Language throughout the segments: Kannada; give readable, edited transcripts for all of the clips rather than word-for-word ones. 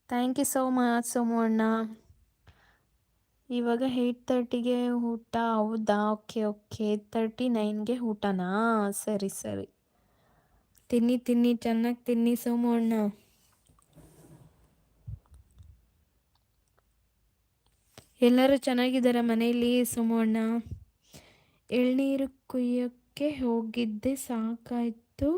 Thank you so much Somu ಅಣ್ಣ. ಇವಾಗ 8:30ಗೆ ಊಟ, ಹೌದಾ? ಓಕೆ ಓಕೆ, 8:39ಗೆ ಊಟನಾ? ಸರಿ ಸರಿ, ತಿನ್ನಿ ತಿನ್ನಿ, ಚೆನ್ನಾಗಿ ತಿನ್ನಿ ಸೋಮು ಅಣ್ಣ. ಎಲ್ಲರೂ ಚೆನ್ನಾಗಿದ್ದಾರೆ ಮನೆಯಲ್ಲಿ ಸೋಮು ಅಣ್ಣ. ಎಳ್ನೀರು ಕುಯ್ಯೋಕ್ಕೆ ಹೋಗಿದ್ದೆ, ಸಾಕಾಯ್ತು.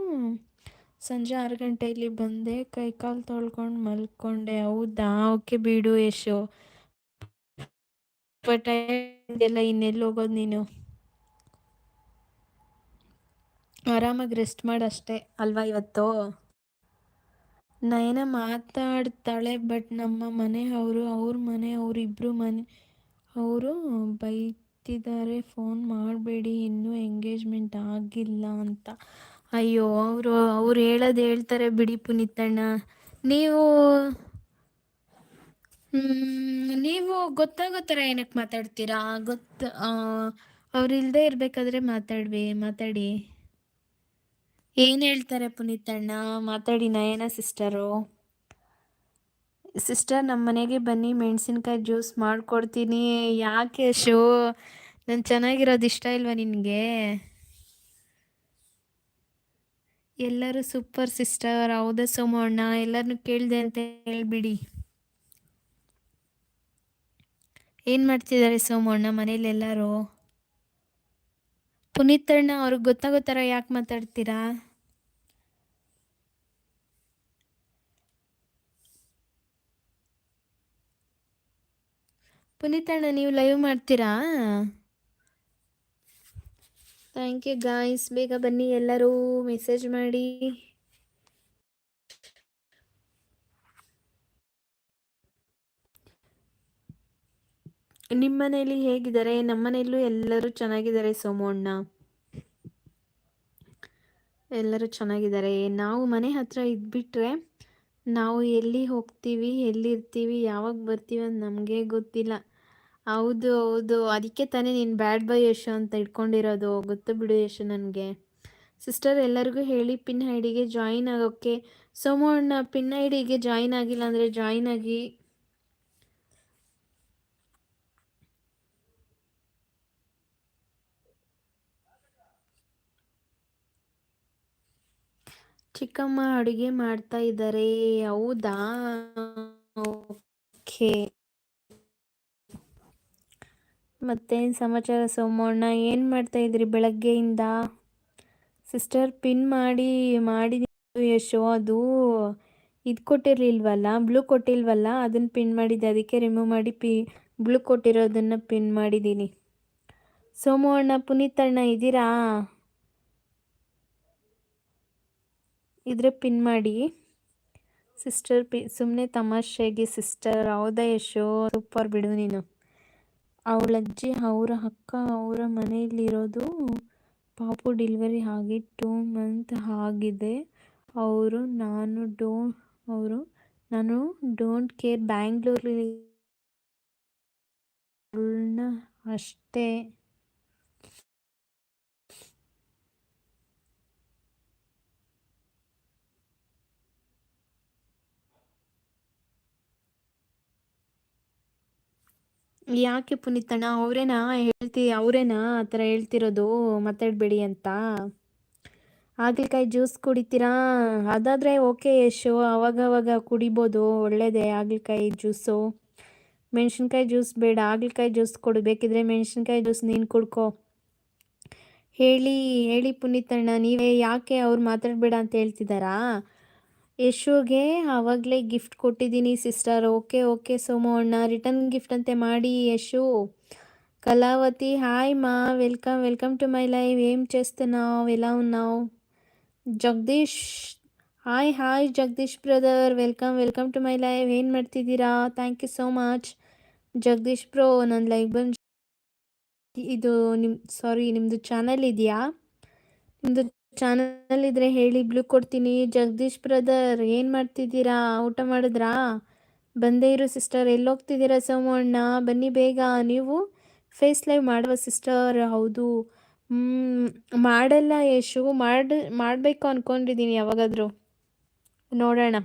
ಸಂಜೆ 6 ಗಂಟೆಯಲ್ಲಿ ಬಂದೆ, ಕೈಕಾಲು ತೊಳ್ಕೊಂಡು ಮಲ್ಕೊಂಡೆ. ಹೌದಾ? ಓಕೆ ಬಿಡು ಯಶು, ಬಟ್ ಎಲ್ಲ ಇನ್ನೆಲ್ಲಿ ಹೋಗೋದು ನೀನು? ಆರಾಮಾಗಿ ರೆಸ್ಟ್ ಮಾಡಷ್ಟೇ ಅಲ್ವಾ ಇವತ್ತು? ನಯನ ಮಾತಾಡ್ತಾಳೆ, ಬಟ್ ನಮ್ಮ ಮನೆಯವರು, ಅವ್ರ ಮನೆಯವರು, ಇಬ್ಬರು ಅವರು ಬೈತಿದ್ದಾರೆ, ಫೋನ್ ಮಾಡಬೇಡಿ, ಇನ್ನೂ ಎಂಗೇಜ್ಮೆಂಟ್ ಆಗಿಲ್ಲ ಅಂತ. ಅಯ್ಯೋ, ಅವ್ರು ಹೇಳೋದು ಹೇಳ್ತಾರೆ ಬಿಡಿ ಪುನೀತಣ್ಣ. ನೀವು ಗೊತ್ತಾಗೋ ಥರ ಏನಕ್ಕೆ ಮಾತಾಡ್ತೀರಾ? ಅವ್ರು ಇಲ್ಲದೆ ಇರಬೇಕಾದ್ರೆ ಮಾತಾಡಿ. ಏನು ಹೇಳ್ತಾರೆ ಪುನೀತಣ್ಣ? ಮಾತಾಡಿ ನಯನ ಸಿಸ್ಟರ್, ನಮ್ಮ ಮನೆಗೆ ಬನ್ನಿ, ಮೆಣಸಿನ್ಕಾಯಿ ಜ್ಯೂಸ್ ಮಾಡಿಕೊಡ್ತೀನಿ. ಯಾಕೆ ಶೋ, ನಾನು ಚೆನ್ನಾಗಿರೋದು ಇಷ್ಟ ಇಲ್ವಾ ನಿನಗೆ? ಎಲ್ಲರೂ ಸೂಪರ್ ಸಿಸ್ಟರ್. ಹೌದಾ ಸೋಮು ಅಣ್ಣ? ಎಲ್ಲರನ್ನೂ ಕೇಳಿದೆ ಅಂತ ಹೇಳ್ಬಿಡಿ. ಏನು ಮಾಡ್ತಿದ್ದಾರೆ ಸೋಮು ಅಣ್ಣ ಮನೇಲಿ ಎಲ್ಲರೂ? ಪುನೀತಣ್ಣ, ಅವ್ರಿಗೆ ಗೊತ್ತಾಗೋ ಥರ ಯಾಕೆ ಮಾತಾಡ್ತೀರಾ? ಪುನೀತಣ್ಣ, ನೀವು ಲೈವ್ ಮಾಡ್ತೀರಾ? ಥ್ಯಾಂಕ್ ಯು ಗಾಯ್ಸ್, ಬೇಗ ಬನ್ನಿ ಎಲ್ಲರೂ, ಮೆಸೇಜ್ ಮಾಡಿ. ನಿಮ್ಮ ಮನೇಲಿ ಹೇಗಿದ್ದಾರೆ? ನಮ್ಮ ಮನೆಯಲ್ಲೂ ಎಲ್ಲರೂ ಚೆನ್ನಾಗಿದ್ದಾರೆ ಸೋಮು ಅಣ್ಣ, ಎಲ್ಲರೂ ಚೆನ್ನಾಗಿದ್ದಾರೆ. ನಾವು ಮನೆ ಹತ್ರ ಇದ್ಬಿಟ್ರೆ ನಾವು ಎಲ್ಲಿ ಹೋಗ್ತೀವಿ, ಎಲ್ಲಿರ್ತೀವಿ, ಯಾವಾಗ ಬರ್ತೀವಿ ಅಂತ ನಮಗೆ ಗೊತ್ತಿಲ್ಲ. ಹೌದು ಹೌದು, ಅದಕ್ಕೆ ತಾನೇ ನೀನು ಬ್ಯಾಡ್ ಬೈ ಯಶು ಅಂತ ಇಟ್ಕೊಂಡಿರೋದು. ಗೊತ್ತು ಬಿಡು ಯಶು ನನಗೆ. ಸಿಸ್ಟರ್, ಎಲ್ಲರಿಗೂ ಹೇಳಿ ಪಿನ್ ಐಡಿಗೆ ಜಾಯಿನ್ ಆಗೋಕ್ಕೆ. ಸೋಮು ಅಣ್ಣ, ಪಿನ್ ಐಡಿಗೆ ಜಾಯಿನ್ ಆಗಿಲ್ಲ ಅಂದರೆ ಜಾಯಿನ್ ಆಗಿ. ಚಿಕ್ಕಮ್ಮ ಅಡುಗೆ ಮಾಡ್ತಾ ಇದ್ದಾರೆ. ಹೌದಾ? ಓಕೆ, ಮತ್ತೇನು ಸಮಾಚಾರ ಸೋಮು ಅಣ್ಣ? ಏನು ಮಾಡ್ತಾ ಇದ್ರಿ ಬೆಳಗ್ಗೆಯಿಂದ? ಸಿಸ್ಟರ್, ಪಿನ್ ಮಾಡಿದ್ದೀನಿ ಯಶೋ. ಅದು ಇದು ಕೊಟ್ಟಿರಲಿಲ್ವಲ್ಲ, ಬ್ಲೂ ಕೊಟ್ಟಿಲ್ವಲ್ಲ, ಅದನ್ನು ಪಿನ್ ಮಾಡಿದ್ದೆ, ಅದಕ್ಕೆ ರಿಮೂವ್ ಮಾಡಿ ಬ್ಲೂ ಕೊಟ್ಟಿರೋದನ್ನು ಪಿನ್ ಮಾಡಿದ್ದೀನಿ. ಸೋಮು ಅಣ್ಣ, ಪುನೀತಣ್ಣ ಇದ್ದೀರಾ? ಇದ್ರೆ ಪಿನ್ ಮಾಡಿ ಸಿಸ್ಟರ್. ಸುಮ್ಮನೆ ತಮಾಷೆಗೆ ಸಿಸ್ಟರ್. ಹೌದಾ ಯಶೋ? ಸೂಪರ್ ಬಿಡು ನೀನು. ಅವಳಜ್ಜಿ ಅವರ ಅಕ್ಕ ಅವರ ಮನೆಯಲ್ಲಿರೋದು. ಪಾಪು ಡೆಲಿವರಿ ಆಗಿ 2 ಮಂತ್ ಆಗಿದೆ. ನಾನು ಡೋಂಟ್ ಕೇರ್, ಬ್ಯಾಂಗ್ಳೂರಲ್ಲಿ ಅಷ್ಟೇ. ಯಾಕೆ ಪುನೀತಣ್ಣ? ಅವರೇನಾ ಆ ಥರ ಹೇಳ್ತಿರೋದು ಮಾತಾಡಬೇಡಿ ಅಂತ? ಹಾಗಲಕಾಯಿ ಜ್ಯೂಸ್ ಕುಡಿತೀರಾ? ಅದಾದರೆ ಓಕೆ ಯಶು, ಅವಾಗವಾಗ ಕುಡಿಬೋದು, ಒಳ್ಳೆಯದೇ ಹಾಗಲಕಾಯಿ ಜ್ಯೂಸು. ಮೆಣಸಿನ್ಕಾಯಿ ಜ್ಯೂಸ್ ಬೇಡ, ಹಾಗಲಕಾಯಿ ಜ್ಯೂಸ್ ಕೊಡು. ಬೇಕಿದ್ರೆ ಮೆಣಸಿನ್ಕಾಯಿ ಜ್ಯೂಸ್ ನೀನು ಕುಡ್ಕೊ. ಹೇಳಿ ಪುನೀತಣ್ಣ, ನೀವೇ ಯಾಕೆ ಅವ್ರು ಮಾತಾಡಬೇಡ ಅಂತ ಹೇಳ್ತಿದ್ದಾರಾ? ಯಶುಗೆ ಆವಾಗಲೇ ಗಿಫ್ಟ್ ಕೊಟ್ಟಿದ್ದೀನಿ ಸಿಸ್ಟರ್. ಓಕೆ ಓಕೆ ಸೋಮು ಅಣ್ಣ, ರಿಟರ್ನ್ ಗಿಫ್ಟ್ ಅಂತೆ ಮಾಡಿ యశు. కళావతి, హాయ్ మా, వెల్కమ్ టు మై లైవ్. ఏం చేస్తున్నావు? ఎలా ఉన్నావు? Jagadish, hi Jagadish brother, welcome to my live. ಏನು ಮಾಡ್ತಿದ್ದೀರಾ? Thank you so much Jagadish bro. ನನ್ನ ಲೈವ್ ಬಂದು ಇದು ನಿಮ್ಮದು ಚಾನಲ್ ಇದೆಯಾ? ನಿಮ್ಮದು ಚಾನಲ್ ಇದ್ರೆ ಹೇಳಿ, ಬ್ಲೂ ಕೊಡ್ತೀನಿ. ಜಗದೀಶ್ ಬ್ರದರ್, ಏನು ಮಾಡ್ತಿದ್ದೀರಾ? ಊಟ ಮಾಡಿದ್ರಾ? ಬಂದೇ ಇರು ಸಿಸ್ಟರ್. ಎಲ್ಲೋಗ್ತಿದ್ದೀರಾ ಸೋಮು ಅಣ್ಣ? ಬನ್ನಿ ಬೇಗ. ನೀವು ಫೇಸ್ ಲೈವ್ ಮಾಡುವ ಸಿಸ್ಟರ್? ಹೌದು. ಮಾಡಲ್ಲ ಯಶು, ಮಾಡಬೇಕು ಅಂದ್ಕೊಂಡಿದ್ದೀನಿ ಯಾವಾಗಾದರೂ, ನೋಡೋಣ.